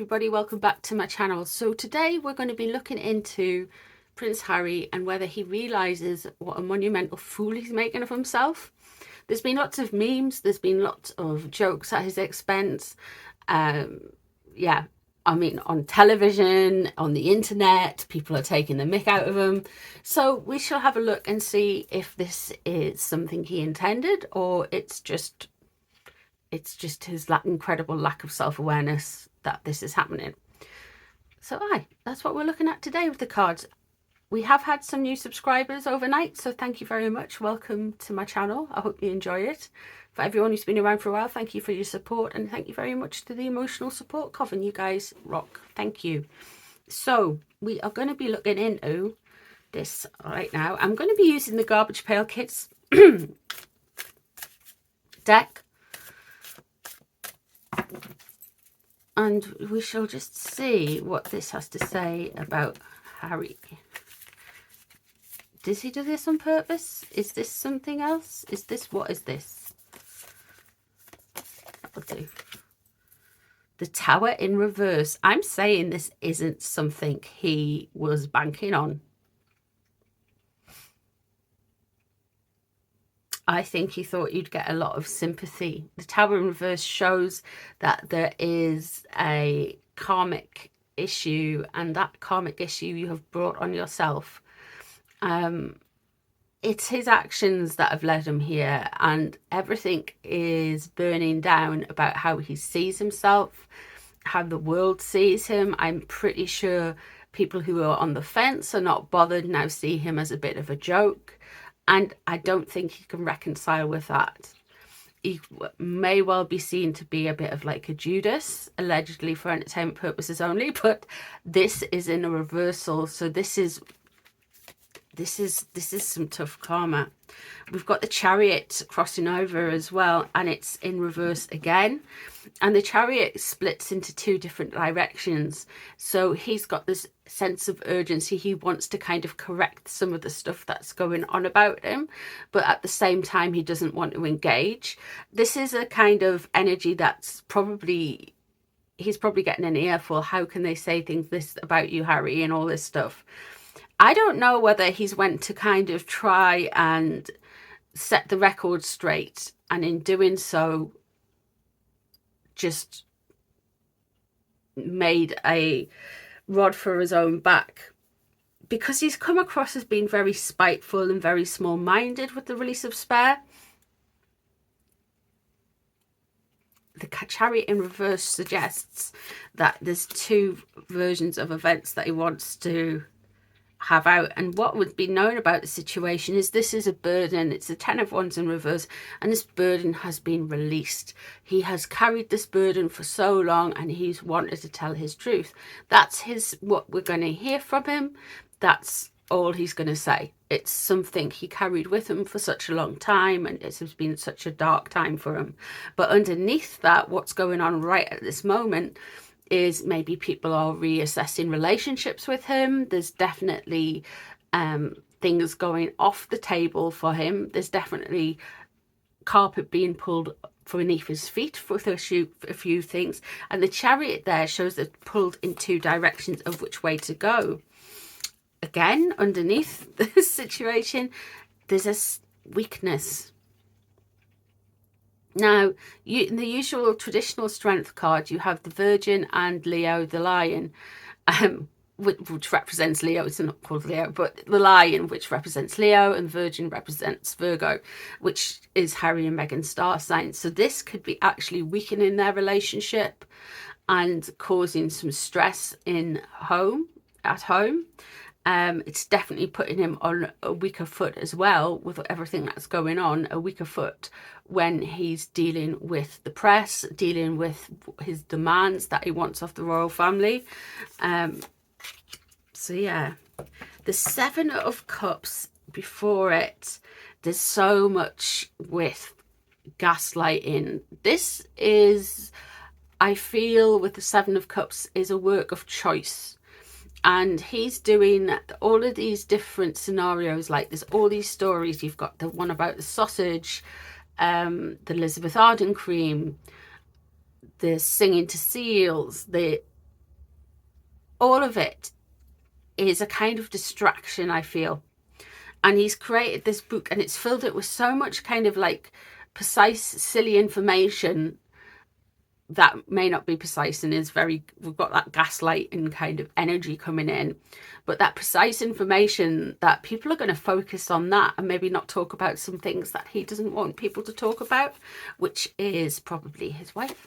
everybody, welcome back to my channel. So today we're going to be looking into Prince Harry and whether he realizes what a monumental fool he's making of himself. There's been lots of memes, there's been lots of jokes at his expense. Yeah, I mean, on television, on the internet, people are taking the mick out of him. So we shall have a look and see if this is something he intended, or it's just his incredible lack of self-awareness that this is happening. So that's what we're looking at today with the cards. We have had some new subscribers overnight, so thank you very much. Welcome to my channel. I hope you enjoy it. For everyone who's been around for a while, thank you for your support, and thank you very much to the emotional support coven. You guys rock. Thank you. So we are going to be looking into this right now. I'm going to be using the Garbage Pail Kids deck, and we shall just see what this has to say about Harry. Does he do this on purpose? Is this something else? Is this, what is this? That'll do. The Tower in reverse. I'm saying this isn't something he was banking on. I think he thought you'd get a lot of sympathy. The Tower in reverse shows that there is a karmic issue, and that karmic issue you have brought on yourself. It's his actions that have led him here, and everything is burning down about how he sees himself, how the world sees him. I'm pretty sure people who are on the fence are not bothered now, see him as a bit of a joke. And I don't think he can reconcile with that. He may well be seen to be a bit of like a Judas, allegedly for entertainment purposes only, but this is in a reversal. So this is some tough karma. We've got the Chariot crossing over as well, and it's in reverse again. And the Chariot splits into two different directions. So he's got this sense of urgency. He wants to kind of correct some of the stuff that's going on about him, but at the same time, he doesn't want to engage. This is a kind of energy that's probably, he's probably getting an earful. How can they say things this about you, Harry, and all this stuff? I don't know whether he's went to kind of try and set the record straight, and in doing so just made a rod for his own back, because he's come across as being very spiteful and very small-minded with the release of Spare. The Chariot in reverse suggests that there's two versions of events that he wants to have out, and what would be known about the situation is this is a burden. It's the Ten of Wands in reverse, and this burden has been released. He has carried this burden for so long, and he's wanted to tell his truth. That's what we're going to hear from him. That's all he's going to say. It's something he carried with him for such a long time, and it has been such a dark time for him. But underneath that, what's going on right at this moment is maybe people are reassessing relationships with him. There's definitely things going off the table for him. There's definitely carpet being pulled from beneath his feet for a few things. And the Chariot there shows that pulled in two directions of which way to go. Again, underneath the situation, there's a weakness. Now, in the usual traditional strength card, you have the Virgin and Leo, the Lion, which represents Leo. It's not called Leo, but the Lion, which represents Leo, and Virgin represents Virgo, which is Harry and Meghan's star sign. So this could be actually weakening their relationship and causing some stress at home. It's definitely putting him on a weaker foot as well with everything that's going on, a weaker foot when he's dealing with the press, dealing with his demands that he wants off the royal family. So yeah, the Seven of Cups before it, there's so much with gaslighting. This is, I feel, with the Seven of Cups, is a work of choice. And he's doing all of these different scenarios. Like there's all these stories. You've got the one about the sausage, the Elizabeth Arden cream, the singing to seals, the all of it is a kind of distraction, I feel. And he's created this book, and it's filled it with so much kind of like precise, silly information that may not be precise and is very, we've got that gaslighting kind of energy coming in, but that precise information that people are going to focus on that and maybe not talk about some things that he doesn't want people to talk about, which is probably his wife.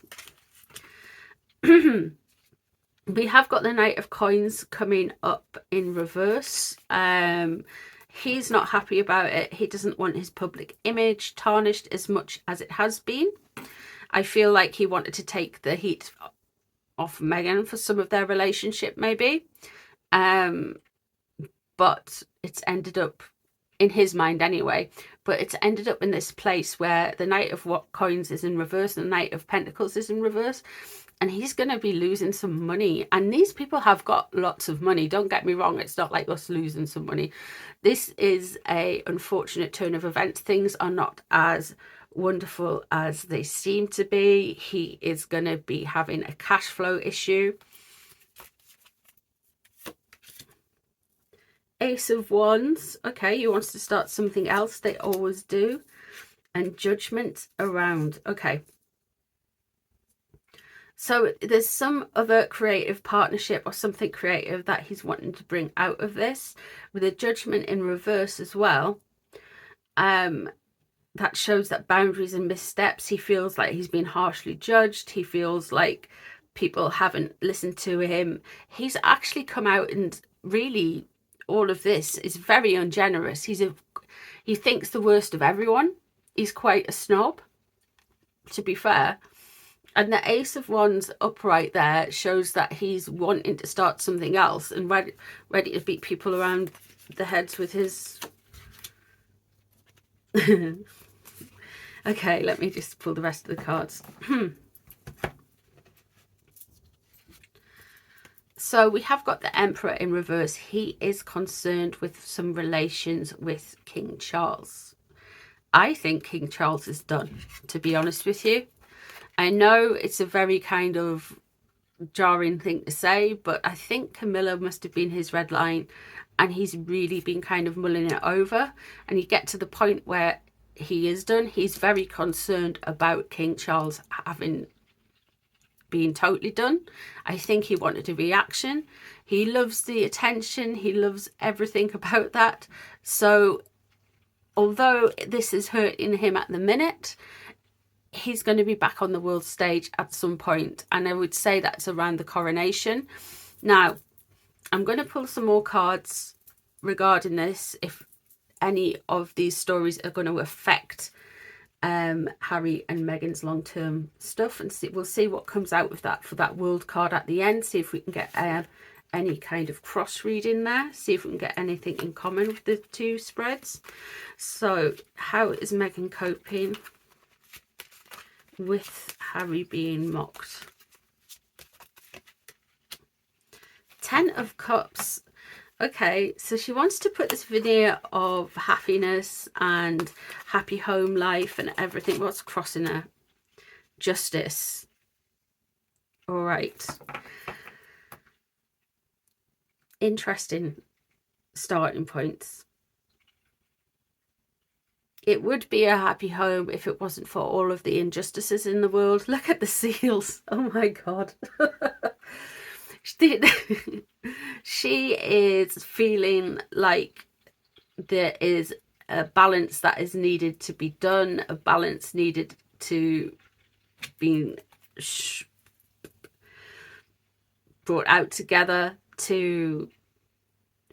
We have got the Knight of Coins coming up in reverse. He's not happy about it. He doesn't want his public image tarnished as much as it has been. I feel like he wanted to take the heat off Meghan for some of their relationship, maybe. But it's ended up, in his mind anyway, but it's ended up in this place where the Knight of Coins is in reverse and the Knight of Pentacles is in reverse. And he's going to be losing some money. And these people have got lots of money. Don't get me wrong. It's not like us losing some money. This is a unfortunate turn of events. Things are not as wonderful as they seem to be. He is going to be having a cash flow issue. Ace of Wands. Okay, he wants to start something else. They always do. And Judgment around. Okay. So there's some other creative partnership or something creative that he's wanting to bring out of this, with a Judgment in reverse as well. That shows that boundaries and missteps. He feels like he's been harshly judged. He feels like people haven't listened to him. He's actually come out and really, all of this is very ungenerous. He thinks the worst of everyone. He's quite a snob, to be fair. And the Ace of Wands upright there shows that he's wanting to start something else and ready to beat people around the heads with his... Okay, let me just pull the rest of the cards. So we have got the Emperor in reverse. He is concerned with some relations with King Charles. I think King Charles is done, to be honest with you. I know it's a very kind of jarring thing to say, but I think Camilla must have been his red line, and he's really been kind of mulling it over. And you get to the point where he is done. He's very concerned about King Charles having been totally done. I think he wanted a reaction. He loves the attention. He loves everything about that. So although this is hurting him at the minute, he's going to be back on the world stage at some point, and I would say that's around the coronation. Now, I'm going to pull some more cards regarding this, if any of these stories are going to affect Harry and Meghan's long-term stuff, and we'll see what comes out of that for that world card at the end. See if we can get any kind of cross-reading there, see if we can get anything in common with the two spreads. So how is Meghan coping with Harry being mocked? 10 of Cups. Okay, so she wants to put this veneer of happiness and happy home life and everything. What's crossing her? Justice. All right. Interesting starting points. It would be a happy home if it wasn't for all of the injustices in the world. Look at the seals. Oh my God. She is feeling like there is a balance that is needed to be done, a balance needed to be brought out together to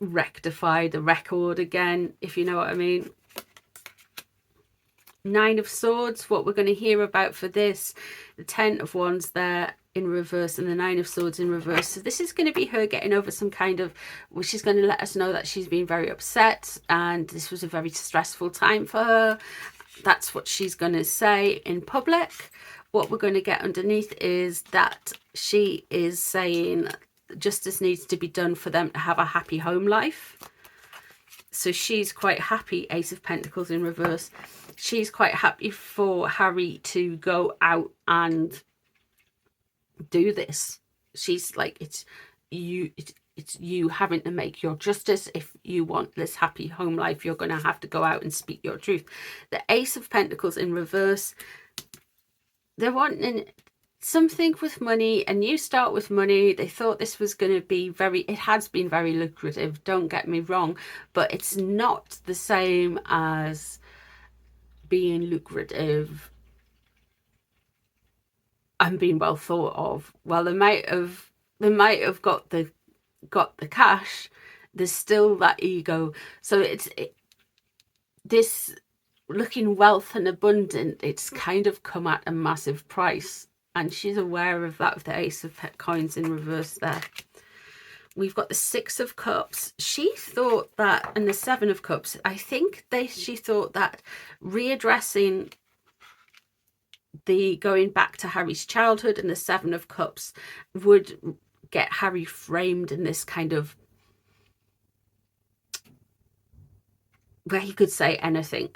rectify the record again, if you know what I mean. 9 of Swords, what we're going to hear about for this, the 10 of Wands there in reverse and the 9 of Swords in reverse. So this is going to be her getting over some kind of, well, she's going to let us know that she's been very upset and this was a very stressful time for her. That's what she's going to say in public. What we're going to get underneath is that she is saying justice needs to be done for them to have a happy home life. So she's quite happy, Ace of Pentacles in reverse. She's quite happy for Harry to go out and do this. She's like, it's you having to make your justice. If you want this happy home life, you're going to have to go out and speak your truth. The Ace of Pentacles in reverse, they're wanting something with money, a new start with money. They thought this was going to be it has been very lucrative, don't get me wrong, but it's not the same as being lucrative and being well thought of. Well, they might have got the cash, there's still that ego. So this looking wealth and abundant, it's kind of come at a massive price, and she's aware of that with the Ace of Coins in reverse there. We've got the Six of Cups. She thought that, and the Seven of Cups, I think she thought that readdressing the going back to Harry's childhood and the Seven of Cups would get Harry framed in this kind of where he could say anything.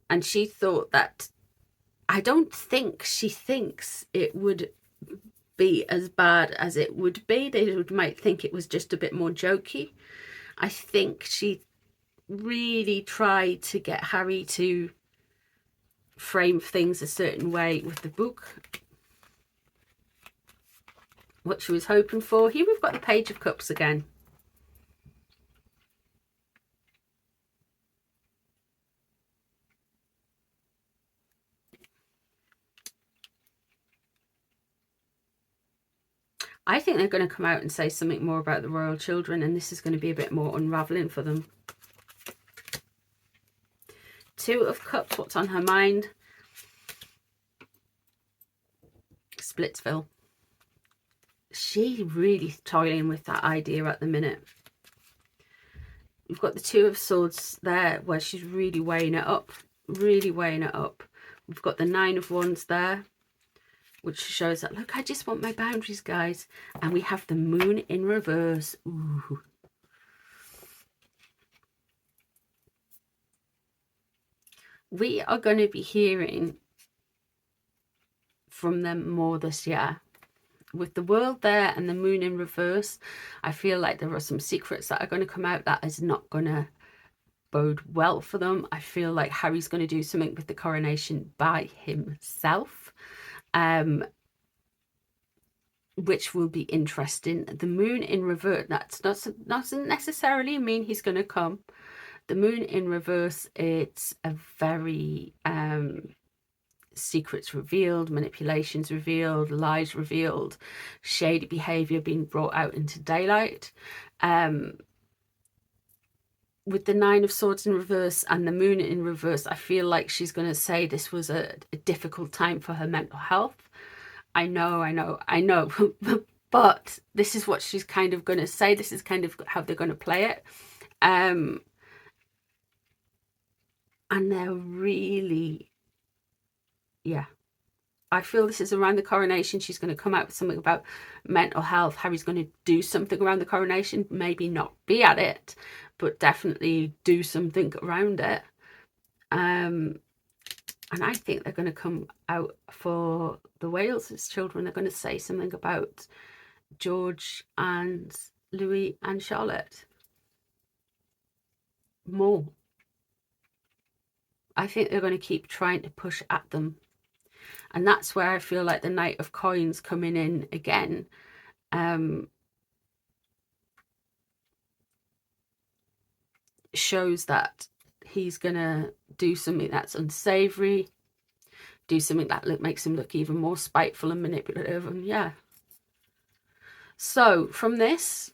And she thought that, I don't think she thinks it would be as bad as it would be. They might think it was just a bit more jokey. I think she really tried to get Harry to frame things a certain way with the book. What she was hoping for. Here we've got the Page of Cups again. I think they're going to come out and say something more about the royal children, and this is going to be a bit more unraveling for them. Two of Cups, what's on her mind? Splitsville. She's really toiling with that idea at the minute. We've got the Two of Swords there, where she's really weighing it up. Really weighing it up. We've got the Nine of Wands there, which shows that, look, I just want my boundaries, guys. And we have the Moon in reverse. Ooh. We are going to be hearing from them more this year. With the World there and the Moon in reverse, I feel like there are some secrets that are going to come out that is not going to bode well for them. I feel like Harry's going to do something with the coronation by himself, which will be interesting. The Moon in reverse, that doesn't necessarily mean he's going to come. The Moon in reverse, it's a very secrets revealed, manipulations revealed, lies revealed, shady behavior being brought out into daylight. With the Nine of Swords in reverse and the Moon in reverse, I feel like she's going to say this was a difficult time for her mental health. I know, but this is what she's kind of going to say. This is kind of how they're going to play it. And they're really, yeah. I feel this is around the coronation. She's going to come out with something about mental health. Harry's going to do something around the coronation. Maybe not be at it, but definitely do something around it. And I think they're going to come out for the Wales' children. They're going to say something about George and Louis and Charlotte. More. I think they're going to keep trying to push at them. And that's where I feel like the Knight of Coins coming in again. Shows that he's going to do something that's unsavory. Do something that makes him look even more spiteful and manipulative. And yeah. So from this,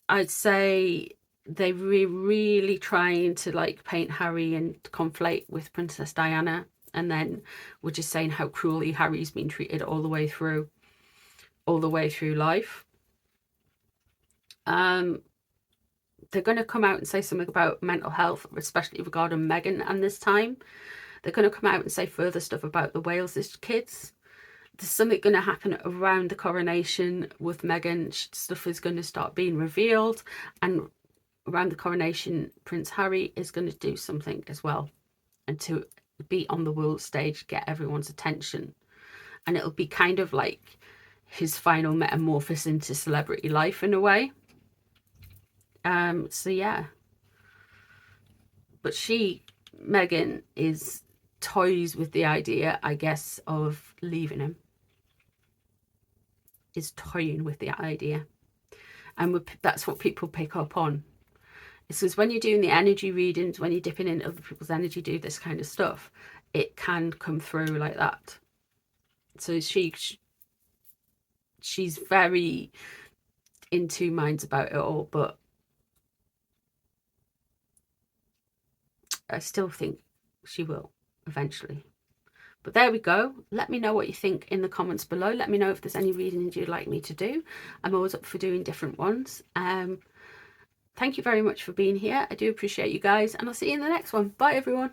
I'd say they were really trying to like paint Harry and conflate with Princess Diana. And then we're just saying how cruelly Harry's been treated all the way through life. They're going to come out and say something about mental health, especially regarding Meghan. And this time, they're going to come out and say further stuff about the Wales' kids. There's something going to happen around the coronation with Meghan. Stuff is going to start being revealed. And around the coronation, Prince Harry is going to do something as well. And to be on the world stage, get everyone's attention. And it'll be kind of like his final metamorphosis into celebrity life in a way. So yeah, but Megan is toys with the idea, I guess, of leaving him. Is toying with the idea, and that's what people pick up on. It's because when you're doing the energy readings, when you're dipping in other people's energy, do this kind of stuff, it can come through like that. So she's very in two minds about it all, but I still think she will eventually. But there we go. Let me know what you think in the comments below. Let me know if there's any readings you'd like me to do. I'm always up for doing different ones. Thank you very much for being here. I do appreciate you guys, and I'll see you in the next one. Bye, everyone.